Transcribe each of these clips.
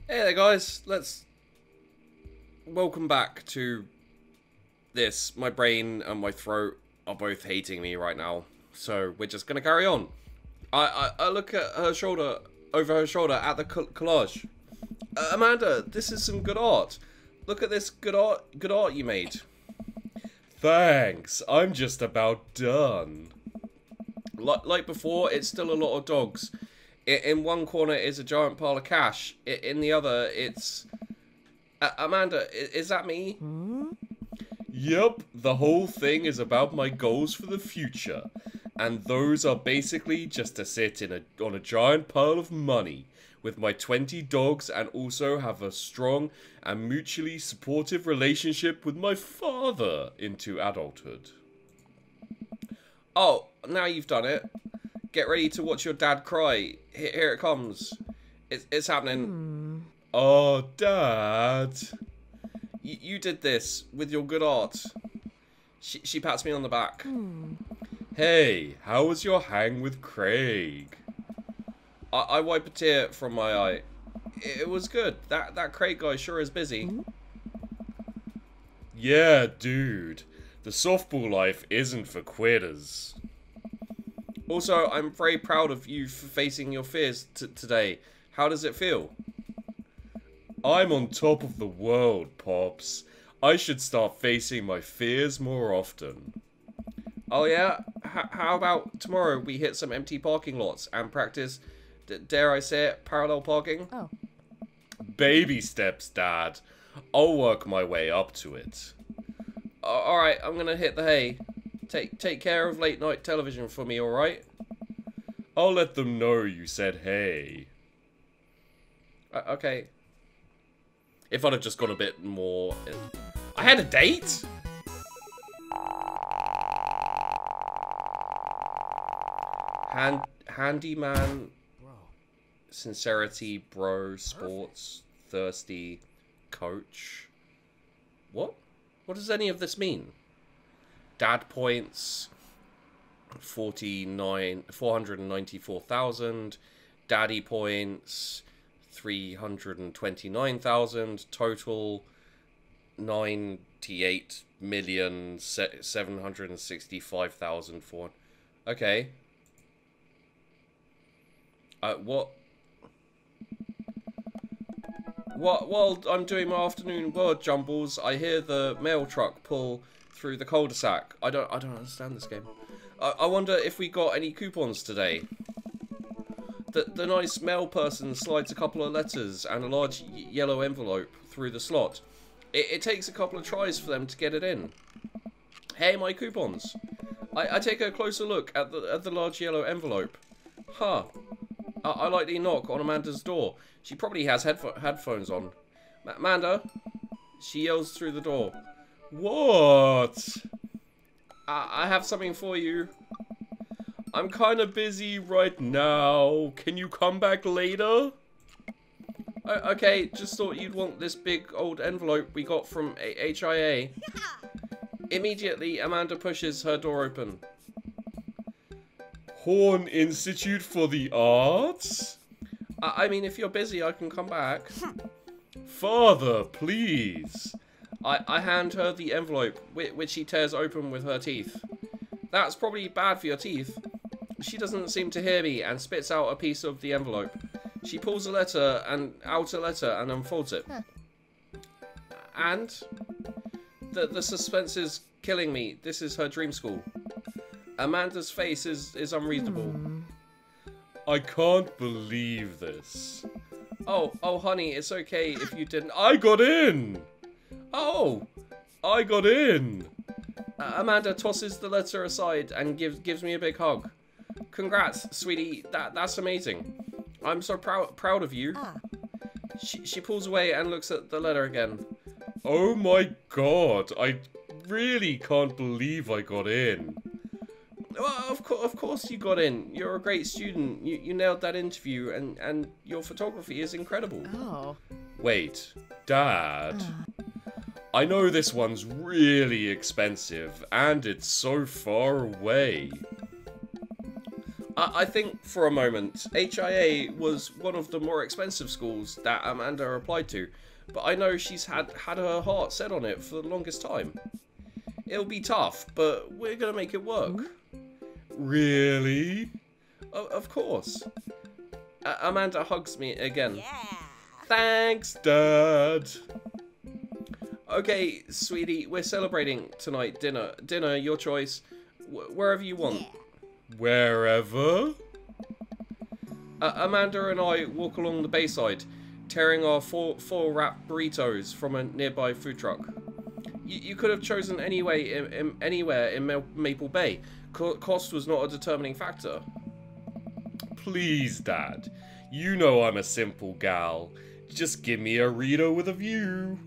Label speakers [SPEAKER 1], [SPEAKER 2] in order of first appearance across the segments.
[SPEAKER 1] Hey there guys, welcome back to this. My brain and my throat are both hating me right now, so we're just gonna carry on. I look at her shoulder, over her shoulder at the collage. Amanda, this is some good art. Look at this good art you made. Thanks, I'm just about done. Like before, it's still a lot of dogs. In one corner is a giant pile of cash. In the other, it's... Amanda, is that me? Yep, the whole thing is about my goals for the future. And those are basically just to sit on a giant pile of money with my 20 dogs and also have a strong and mutually supportive relationship with my father into adulthood. Oh, now you've done it. Get ready to watch your dad cry. Here it comes. It's happening. Oh, Dad. You did this with your good art. She pats me on the back. Hey, how was your hang with Craig? I wipe a tear from my eye. It was good. That Craig guy sure is busy. Yeah, dude. The softball life isn't for quitters. Also, I'm very proud of you for facing your fears today. How does it feel? I'm on top of the world, Pops. I should start facing my fears more often. Oh yeah? How about tomorrow we hit some empty parking lots and practice, dare I say it, parallel parking? Oh. Baby steps, Dad. I'll work my way up to it. Alright, I'm gonna hit the hay. Take care of late night television for me, alright? I'll let them know you said hey. Okay. If I'd have just got a bit more... I had a date? Handyman... Sincerity, bro, sports, thirsty, coach. What? What does any of this mean? Dad points, 494,000. Daddy points, 329,000. Total, 98,765,004. Okay. While I'm doing my afternoon word jumbles, I hear the mail truck pull through the cul-de-sac. I don't understand this game. I wonder if we got any coupons today. The nice mail person slides a couple of letters and a large yellow envelope through the slot. It takes a couple of tries for them to get it in. Hey, my coupons. I take a closer look at the large yellow envelope. Huh. I lightly knock on Amanda's door. She probably has headphones on. Amanda? She yells through the door. What? I have something for you. I'm kind of busy right now. Can you come back later? Okay, just thought you'd want this big old envelope we got from HIA. Immediately, Amanda pushes her door open. Horn Institute for the Arts? I mean, if you're busy, I can come back. Father, please. I hand her the envelope, which she tears open with her teeth. That's probably bad for your teeth. She doesn't seem to hear me and spits out a piece of the envelope. She pulls out a letter and unfolds it. And? The suspense is killing me. This is her dream school. Amanda's face is unreadable. I can't believe this. Oh, honey, it's okay if you didn't. I got in! Oh, I got in! Amanda tosses the letter aside and gives me a big hug. Congrats, sweetie. That's amazing. I'm so proud of you. She pulls away and looks at the letter again. Oh my god, I really can't believe I got in. Well, of course you got in. You're a great student. You nailed that interview, and your photography is incredible. Oh. Wait, Dad. I know this one's really expensive, and it's so far away. I think for a moment, HIA was one of the more expensive schools that Amanda applied to, but I know she's had her heart set on it for the longest time. It'll be tough, but we're gonna make it work. Really? Of course. Amanda hugs me again. Yeah. Thanks, Dad. Okay, sweetie, we're celebrating tonight. Dinner, your choice. Wherever you want. Yeah. Wherever? Amanda and I walk along the bayside, tearing our four wrap burritos from a nearby food truck. You could have chosen anywhere in Maple Bay. Cost was not a determining factor. Please, Dad. You know I'm a simple gal. Just give me a burrito with a view.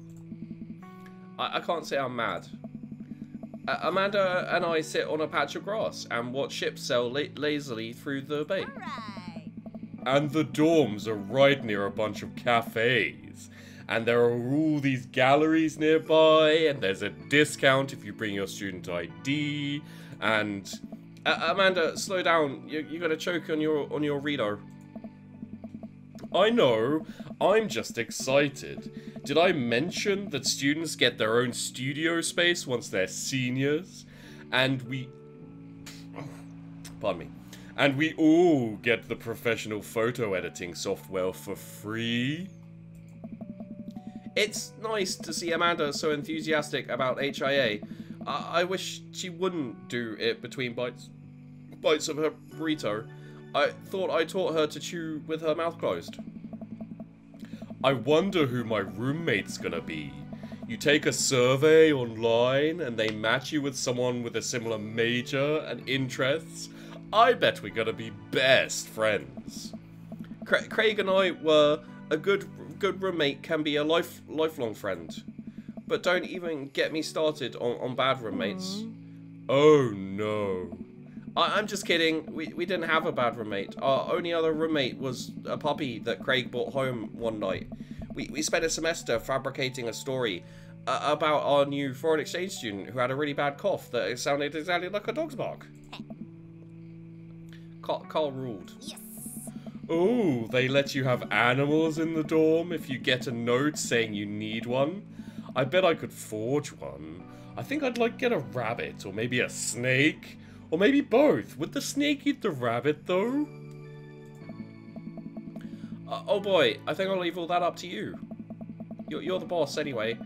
[SPEAKER 1] I can't say I'm mad. Amanda and I sit on a patch of grass and watch ships sail lazily through the bay. Right. And the dorms are right near a bunch of cafes. And there are all these galleries nearby, and there's a discount if you bring your student ID. And Amanda, slow down. You're gonna choke on your burrito. I know. I'm just excited. Did I mention that students get their own studio space once they're seniors? And pardon me. And we all get the professional photo editing software for free. It's nice to see Amanda so enthusiastic about HIA. I wish she wouldn't do it between bites of her burrito. I thought I taught her to chew with her mouth closed. I wonder who my roommate's gonna be. You take a survey online and they match you with someone with a similar major and interests. I bet we're gonna be best friends. Craig and I were a good roommate can be a lifelong friend. But don't even get me started on bad roommates. Oh no. I'm just kidding. We didn't have a bad roommate. Our only other roommate was a puppy that Craig brought home one night. We spent a semester fabricating a story about our new foreign exchange student who had a really bad cough that sounded exactly like a dog's bark. Carl ruled. Yes. Oh, they let you have animals in the dorm if you get a note saying you need one? I bet I could forge one. I think I'd like get a rabbit, or maybe a snake. Or maybe both. Would the snake eat the rabbit, though? Oh boy, I think I'll leave all that up to you. You're the boss, anyway.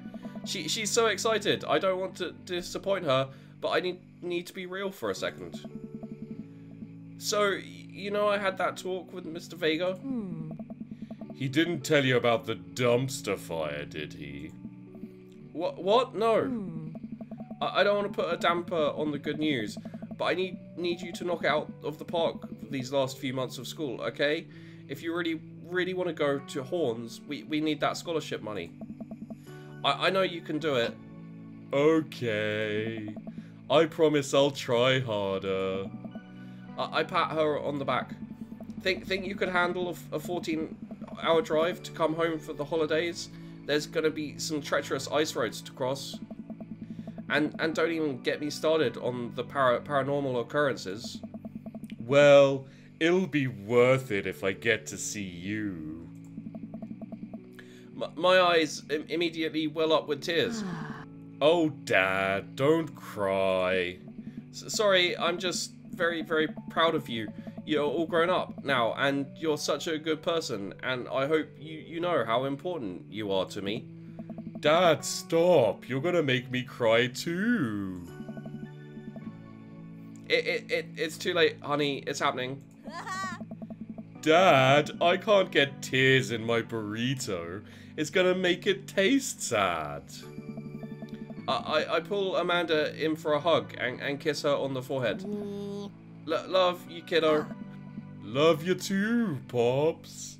[SPEAKER 1] She's so excited. I don't want to disappoint her, but I need to be real for a second. So, you know I had that talk with Mr. Vega? He didn't tell you about the dumpster fire, did he? What? No. I don't want to put a damper on the good news, but I need you to knock out of the park these last few months of school, okay? If you really want to go to Horns, we need that scholarship money. I know you can do it. Okay. I promise I'll try harder. I pat her on the back. Think you could handle a 14-hour drive to come home for the holidays? There's gonna be some treacherous ice roads to cross. And don't even get me started on the paranormal occurrences. Well, it'll be worth it if I get to see you. My eyes immediately well up with tears. Oh, Dad, don't cry. Sorry, I'm just very, very proud of you. You're all grown up now, and you're such a good person, and I hope you know how important you are to me. Dad, stop. You're gonna make me cry too. It's too late, honey. It's happening. Dad, I can't get tears in my burrito. It's gonna make it taste sad. I pull Amanda in for a hug and kiss her on the forehead. Love you, kiddo. Love you too, Pops.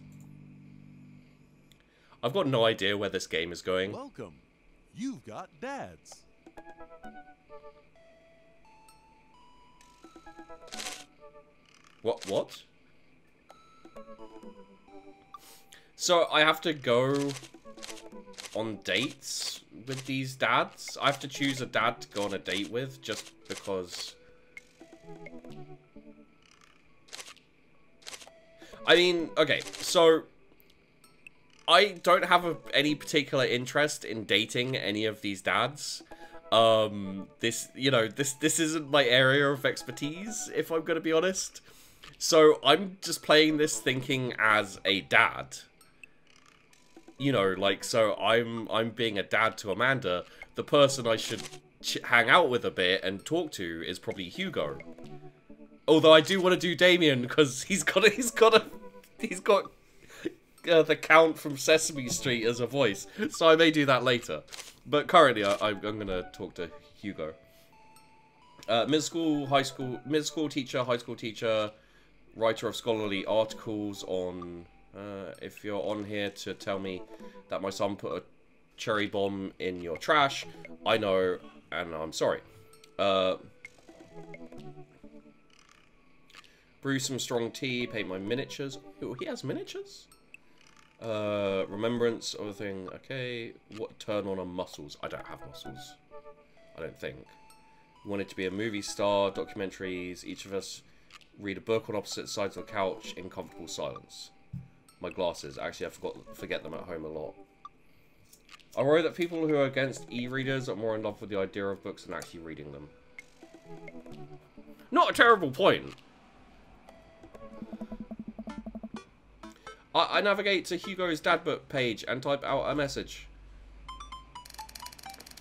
[SPEAKER 1] I've got no idea where this game is going.
[SPEAKER 2] Welcome. You've got dads.
[SPEAKER 1] What? So I have to go on dates with these dads? I have to choose a dad to go on a date with just because... I mean, okay, so I don't have any particular interest in dating any of these dads. This isn't my area of expertise, if I'm gonna be honest. So I'm just playing this thinking as a dad. You know, like, so I'm being a dad to Amanda. The person I should hang out with a bit and talk to is probably Hugo. Although I do want to do Damien because he's got the Count from Sesame Street as a voice, so I may do that later. But currently, I'm gonna talk to Hugo. Middle school teacher, high school teacher, writer of scholarly articles on. If you're on here to tell me that my son put a cherry bomb in your trash, I know, and I'm sorry. Brew some strong tea, paint my miniatures. Ooh, he has miniatures? Remembrance of a thing. Okay. What? Turn on muscles. I don't have muscles. I don't think. Want it to be a movie star, documentaries. Each of us read a book on opposite sides of the couch in comfortable silence. My glasses. Actually, I forget them at home a lot. I worry that people who are against e-readers are more in love with the idea of books than actually reading them. Not a terrible point. I navigate to Hugo's dad book page and type out a message.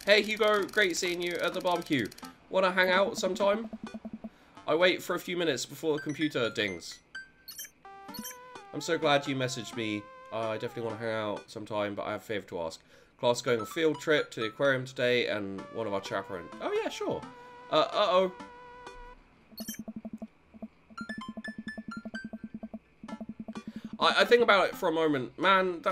[SPEAKER 1] Hey Hugo, great seeing you at the barbecue. Wanna hang out sometime? I wait for a few minutes before the computer dings. I'm so glad you messaged me. I definitely want to hang out sometime, but I have a favour to ask. Class going on a field trip to the aquarium today, and one of our chaperones. Oh yeah, sure. Uh-oh. I think about it for a moment. Man,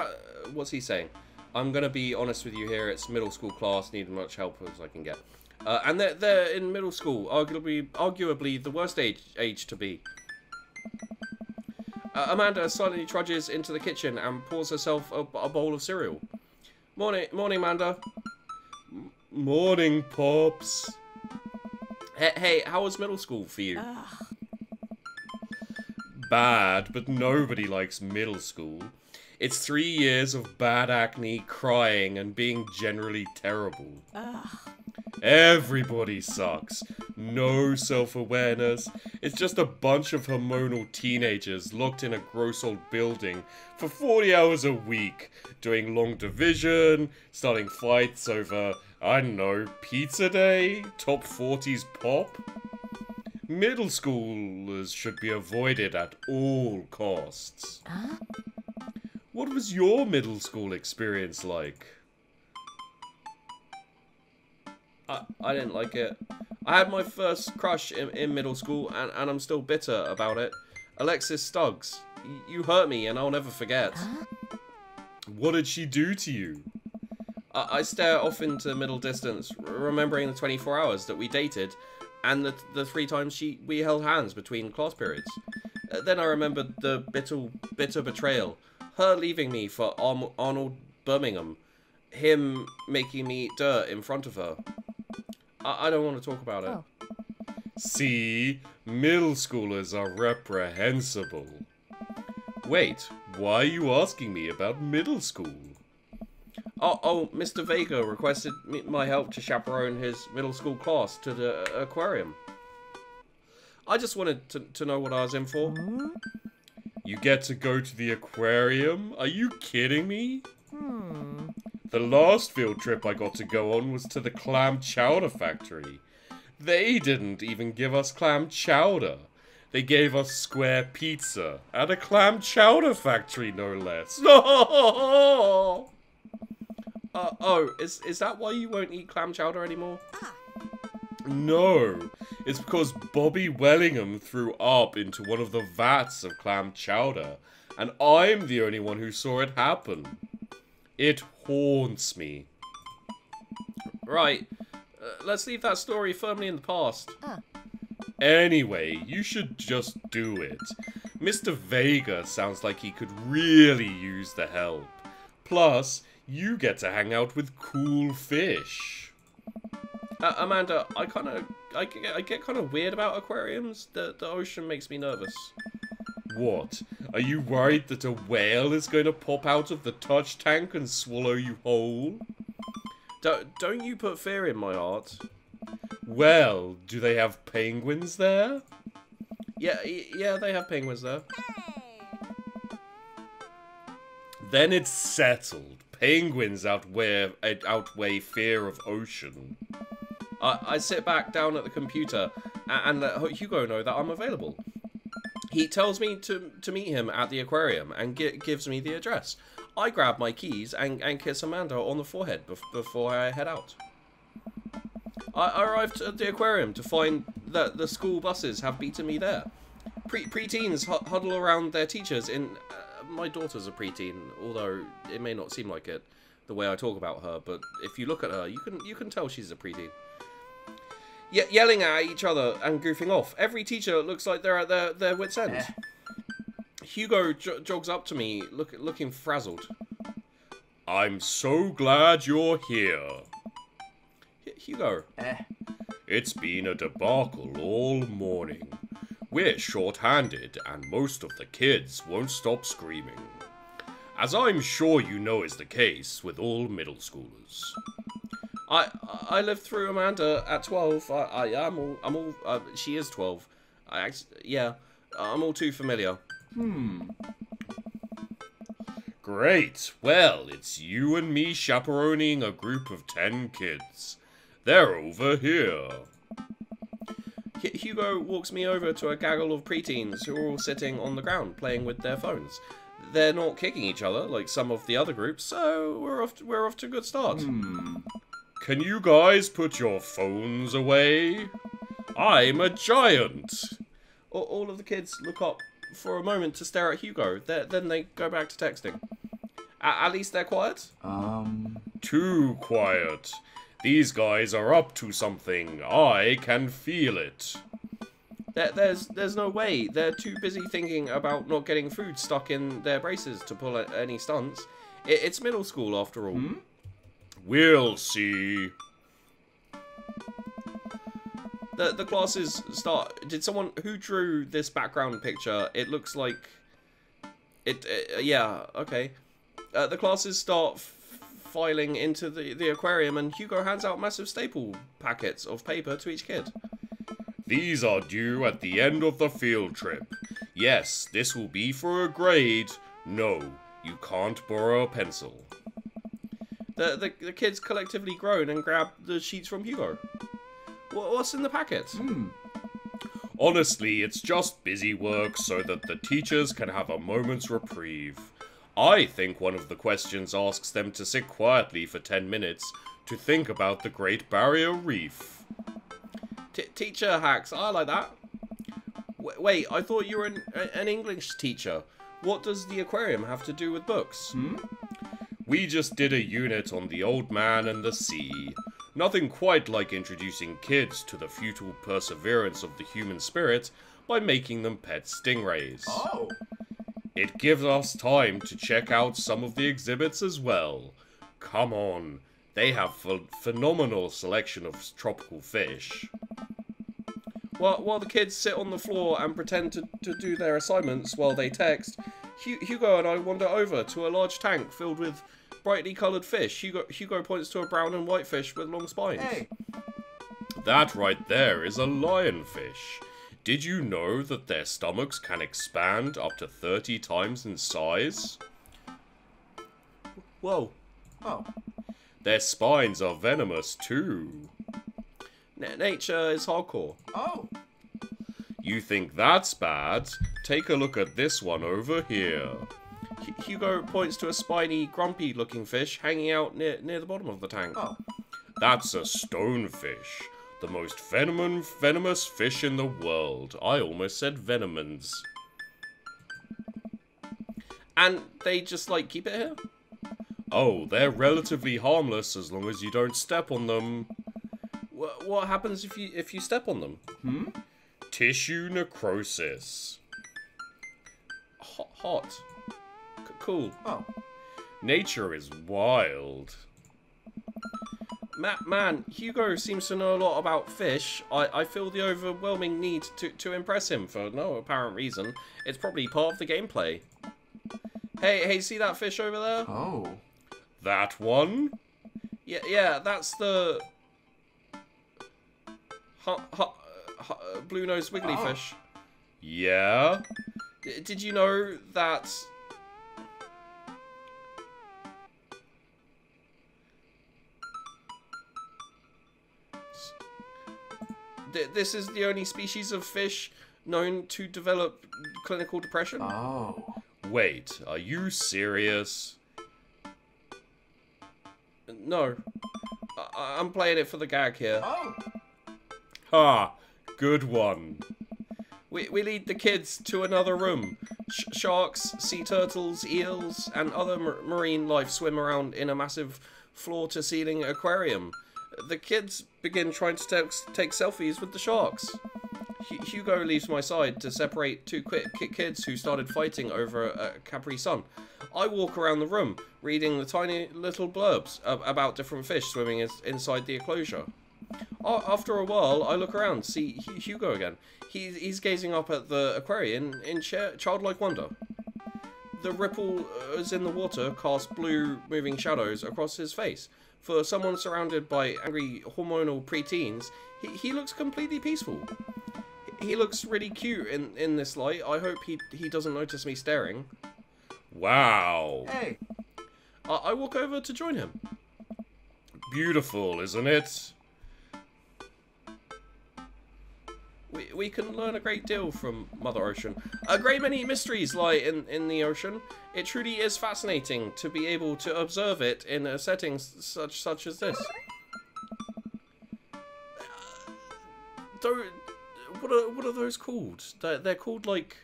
[SPEAKER 1] what's he saying? I'm going to be honest with you here. It's middle school class. Need as much help as I can get. And they're in middle school. Arguably the worst age to be. Amanda silently trudges into the kitchen and pours herself a bowl of cereal. Morning, Amanda. Morning, Pops. Hey, how was middle school for you? Bad, but nobody likes middle school. It's 3 years of bad acne, crying, and being generally terrible. Everybody sucks. No self-awareness. It's just a bunch of hormonal teenagers locked in a gross old building for 40 hours a week, doing long division, starting fights over, I don't know, pizza day, top 40s pop. Middle schoolers should be avoided at all costs. What was your middle school experience like? I didn't like it. I had my first crush in middle school, and I'm still bitter about it. Alexis Stuggs. You hurt me, and I'll never forget. What did she do to you? I stare off into middle distance, remembering the 24 hours that we dated, and the 3 times we held hands between class periods. Then I remembered the bitter betrayal. Her leaving me for Arnold Birmingham. Him making me eat dirt in front of her. I don't want to talk about it. See? Middle schoolers are reprehensible. Wait, why are you asking me about middle school? Oh, Mr. Vega requested my help to chaperone his middle school class to the aquarium. I just wanted to know what I was in for. You get to go to the aquarium? Are you kidding me? The last field trip I got to go on was to the clam chowder factory. They didn't even give us clam chowder. They gave us square pizza at a clam chowder factory, no less. No! Oh, is that why you won't eat clam chowder anymore? No, it's because Bobby Wellingham threw up into one of the vats of clam chowder, and I'm the only one who saw it happen. It haunts me. Right, let's leave that story firmly in the past. Anyway, you should just do it. Mr. Vega sounds like he could really use the help. Plus, you get to hang out with cool fish. Amanda, I get kind of weird about aquariums. The ocean makes me nervous. What? Are you worried that a whale is going to pop out of the touch tank and swallow you whole? Don't you put fear in my heart. Well, do they have penguins there? Yeah, they have penguins there. Then it's settled. Penguins outweigh fear of ocean. I sit back down at the computer and let Hugo know that I'm available. He tells me to meet him at the aquarium and gives me the address. I grab my keys and kiss Amanda on the forehead before I head out. I arrived at the aquarium to find that the school buses have beaten me there. Preteens huddle around their teachers in... my daughter's a preteen, although it may not seem like it the way I talk about her, but if you look at her, you can tell she's a preteen. Yelling at each other and goofing off. Every teacher looks like they're at their wits' end. Hugo jogs up to me, looking frazzled. I'm so glad you're here. Hugo. It's been a debacle all morning. We're short-handed, and most of the kids won't stop screaming. As I'm sure you know is the case with all middle schoolers. I lived through Amanda at 12. She is 12. I'm all too familiar. Great. Well, it's you and me chaperoning a group of 10 kids. They're over here. Hugo walks me over to a gaggle of preteens who are all sitting on the ground playing with their phones. They're not kicking each other like some of the other groups, so we're off to a good start. Can you guys put your phones away? I'm a giant. All of the kids look up for a moment to stare at Hugo. Then they go back to texting. At least they're quiet? Too quiet. These guys are up to something. I can feel it. There's no way. They're too busy thinking about not getting food stuck in their braces to pull any stunts. It's middle school after all. We'll see. The classes start. Did someone who drew this background picture? It looks like it. Yeah. Okay. The classes start filing into the aquarium, and Hugo hands out massive staple packets of paper to each kid. These are due at the end of the field trip. Yes, this will be for a grade. No, you can't borrow a pencil. The kids collectively groan and grab the sheets from Hugo. What's in the packet? Honestly, it's just busy work so that the teachers can have a moment's reprieve. I think one of the questions asks them to sit quietly for 10 minutes to think about the Great Barrier Reef. Teacher hacks, I like that. Wait, I thought you were an English teacher. What does the aquarium have to do with books? We just did a unit on the old man and the sea. Nothing quite like introducing kids to the futile perseverance of the human spirit by making them pet stingrays. Oh. It gives us time to check out some of the exhibits as well. Come on, they have a phenomenal selection of tropical fish. While the kids sit on the floor and pretend to do their assignments while they text, Hugo and I wander over to a large tank filled with brightly coloured fish. Hugo points to a brown and white fish with long spines. Hey. That right there is a lionfish. Did you know that their stomachs can expand up to 30 times in size? Whoa. Oh. Their spines are venomous too. Nature is hardcore. Oh. You think that's bad? Take a look at this one over here. Hugo points to a spiny, grumpy-looking fish hanging out near the bottom of the tank. Oh. That's a stonefish. The most venomous fish in the world. I almost said venomans. And they just, like, keep it here? Oh, they're relatively harmless as long as you don't step on them. What happens if you step on them? Tissue necrosis. Hot. Cool. Oh. Nature is wild. Man, Hugo seems to know a lot about fish. I feel the overwhelming need to impress him for no apparent reason. It's probably part of the gameplay. Hey, see that fish over there?
[SPEAKER 3] Oh.
[SPEAKER 1] That one? Yeah, that's the... blue-nosed wiggly fish. Yeah? Did you know that... This is the only species of fish known to develop clinical depression?
[SPEAKER 3] Oh.
[SPEAKER 1] Wait, are you serious? No. I'm playing it for the gag here.
[SPEAKER 3] Oh.
[SPEAKER 1] Ha! Good one. We lead the kids to another room. Sharks, sea turtles, eels, and other marine life swim around in a massive floor-to-ceiling aquarium. The kids begin trying to take selfies with the sharks. Hugo leaves my side to separate two kids who started fighting over a Capri Sun. I walk around the room, reading the tiny little blurbs about different fish swimming inside the enclosure. After a while, I look around, see Hugo again. He's gazing up at the aquarium in childlike wonder. The ripples in the water cast blue moving shadows across his face. For someone surrounded by angry hormonal preteens, he looks completely peaceful. He looks really cute in this light. I hope he doesn't notice me staring. Wow.
[SPEAKER 3] Hey.
[SPEAKER 1] I walk over to join him. Beautiful, isn't it? We can learn a great deal from Mother Ocean. A great many mysteries lie in the ocean. It truly is fascinating to be able to observe it in a setting such as this. What are those called? They're called like...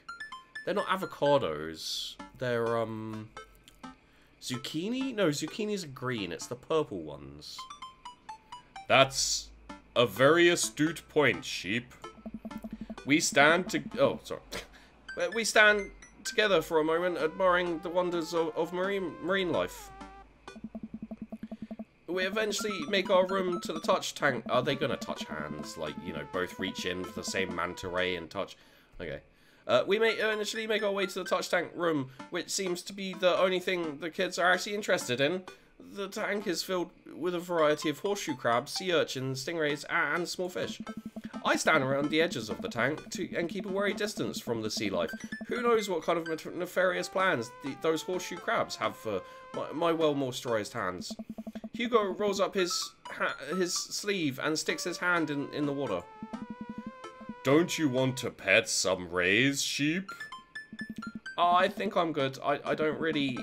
[SPEAKER 1] They're not avocados. They're zucchini? No, zucchinis are green. It's the purple ones. That's a very astute point, Sheep. We stand together for a moment, admiring the wonders of marine life. We eventually make our room to the touch tank. Are they gonna touch hands? Like, you know, both reach in for the same manta ray and touch? Okay. We may eventually make our way to the touch tank room, which seems to be the only thing the kids are actually interested in. The tank is filled with a variety of horseshoe crabs, sea urchins, stingrays, and small fish. I stand around the edges of the tank and keep a wary distance from the sea life. Who knows what kind of nefarious plans those horseshoe crabs have for my well-moisturized hands. Hugo rolls up his sleeve and sticks his hand in the water. Don't you want to pet some rays, Sheep? I think I'm good. I don't really...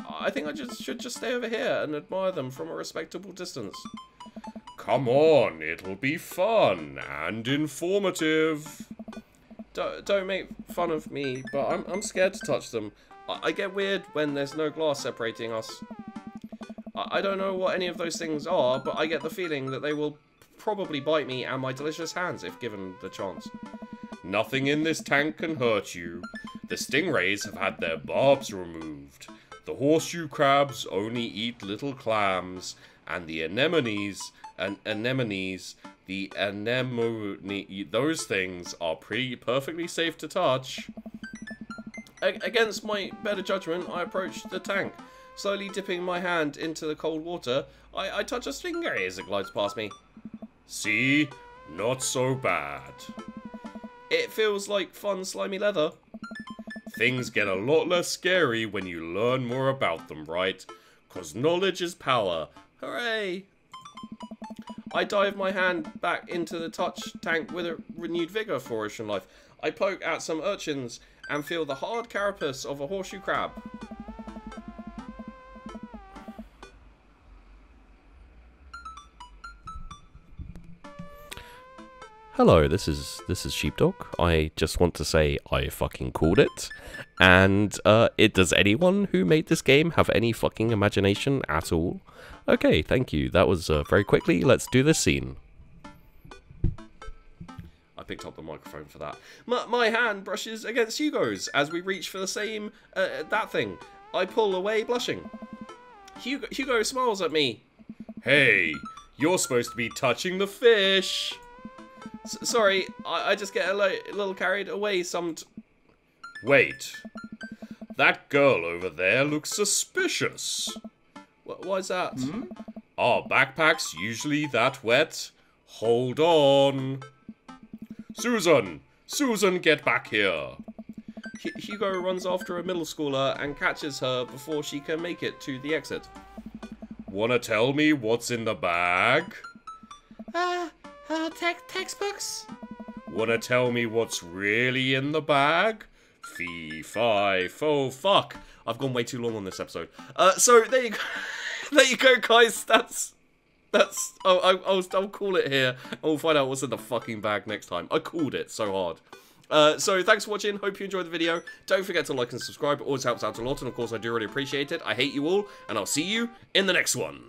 [SPEAKER 1] I think I should just stay over here and admire them from a respectable distance. Come on, it'll be fun and informative. Don't make fun of me, but I'm scared to touch them. I get weird when there's no glass separating us. I don't know what any of those things are, but I get the feeling that they will probably bite me and my delicious hands if given the chance. Nothing in this tank can hurt you. The stingrays have had their barbs removed. The horseshoe crabs only eat little clams, and the anemones, those things are perfectly safe to touch. Against my better judgment, I approach the tank. Slowly dipping my hand into the cold water, I touch a stingray as it glides past me. See? Not so bad. It feels like fun, slimy leather. Things get a lot less scary when you learn more about them, right? 'Cause knowledge is power. Hooray! I dive my hand back into the touch tank with a renewed vigor for ocean life. I poke at some urchins and feel the hard carapace of a horseshoe crab. Hello, this is Sheepdog. I just want to say I fucking called it. And does anyone who made this game have any fucking imagination at all? Okay, thank you. That was very quickly. Let's do this scene. I picked up the microphone for that. My hand brushes against Hugo's as we reach for the same that thing. I pull away, blushing. Hugo smiles at me. Hey, You're supposed to be touching the fish. Sorry, I just get a little carried away Wait. That girl over there looks suspicious. Why's that? Are backpacks usually that wet? Hold on. Susan! Susan, get back here! Hugo runs after a middle schooler and catches her before she can make it to the exit. Wanna tell me what's in the bag?
[SPEAKER 3] Textbooks?
[SPEAKER 1] Wanna tell me what's really in the bag? Fee, fi, fo, fuck. I've gone way too long on this episode. So there you go. There you go, guys. I'll call it here, and we'll find out what's in the fucking bag next time. I called it so hard. So thanks for watching. Hope you enjoyed the video. Don't forget to like and subscribe. It always helps out a lot, and of course I do really appreciate it. I hate you all, and I'll see you in the next one.